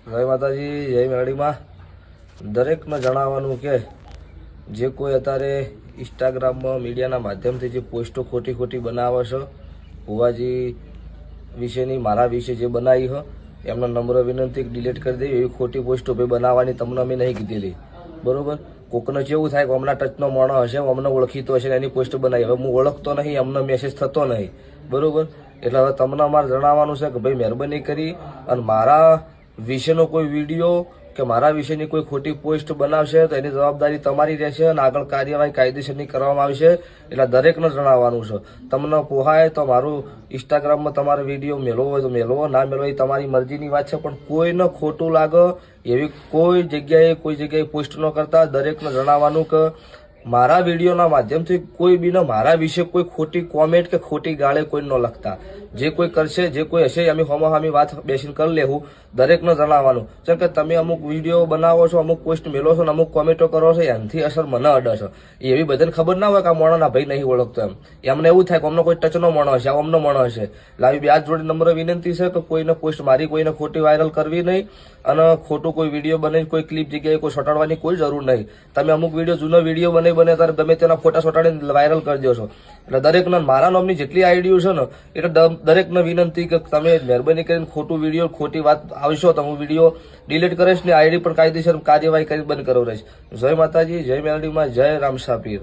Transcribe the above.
જય માતાજી, જય મેરડીમાં. દરેકને જણાવવાનું કે જે કોઈ અત્યારે ઇન્સ્ટાગ્રામમાં મીડિયાના માધ્યમથી જે પોસ્ટો ખોટી ખોટી બનાવે છે, ભુવાજી વિશેની મારા વિશે જે બનાવી છે, એમનો નમ્ર વિનંતી ડિલીટ કરી દેવી. એવી ખોટી પોસ્ટો ભાઈ બનાવવાની તમને અમે નહીં કીધેલી, બરોબર? કોકને કેવું થાય કે હમણાં ટચનો માણસ હશે, અમને ઓળખીતો હશે ને એની પોસ્ટ બનાવી. હવે હું ઓળખતો નહીં, અમને મેસેજ થતો નહીં, બરોબર? એટલે હવે તમને અમારે જણાવવાનું છે કે ભાઈ મહેરબાની કરી અને મારા વિશેનો કોઈ વિડીયો કે મારા વિશેની કોઈ ખોટી પોસ્ટ બનાવશે તો એની જવાબદારી તમારી રહેશે અને આગળ કાર્યવાહી કાયદેસરની કરવામાં આવશે. એટલે દરેકને જણાવવાનું છે. તમને પોહાય તો મારું ઇન્સ્ટાગ્રામમાં તમારો વિડીયો મેળવો હોય તો મેળવો, ના મેળવો એ તમારી મરજીની વાત છે, પણ કોઈને ખોટું લાગે એવી કોઈ જગ્યાએ પોસ્ટ ન કરતા. દરેકને જણાવવાનું કે મારા વિડીયોના માધ્યમથી કોઈ બીને મારા વિશે કોઈ ખોટી કોમેન્ટ કે ખોટી ગાળે કોઈ ન લખતા. જે કોઈ કરશે, જે કોઈ હશે, અમે હોમાહામી વાત બેસીને કરી લેવું. દરેકને જણાવવાનું છે કે તમે અમુક વિડીયો બનાવો છો, અમુક પોસ્ટ મેળવો છો, અમુક કોમેન્ટો કરો છો, એનાથી અસર મને અડે છે. એવી બધાને ખબર ના હોય કે આ મોણાના ભાઈ નહીં ઓળખતો એમ. એમને એવું થાય કે અમને કોઈ ટચનો મોણો હશે, અમને મોણો હશે. લાવી બે હાથ જોડી નમ્ર વિનંતી છે કે કોઈને પોસ્ટ મારી કોઈને ખોટી વાયરલ કરવી નહીં અને ખોટું કોઈ વિડીયો બને, કોઈ ક્લિપ જગ્યાએ કોઈ ચોંટાડવાની કોઈ જરૂર નહીં. તમે અમુક વિડીયો જૂનો વિડીયો બને ત્યારે ગમે તેના ફોટા ચોંટાડીને વાયરલ કરી દો છો. એટલે દરેકને મારા નામની જેટલી આઈડીઓ છે ને એટલે દરેકને વિનંતી કે તમે મહેરબાની કરીને ખોટું વિડીયો ખોટી વાત આવશો તો હું વિડીયો ડિલીટ કરીશ ને આઈડી પણ કાયદેસર કાર્યવાહી કરી બંધ કરાવ રહીશ. જય માતાજી, જય મેરડીમાં, જય રામશા પીર.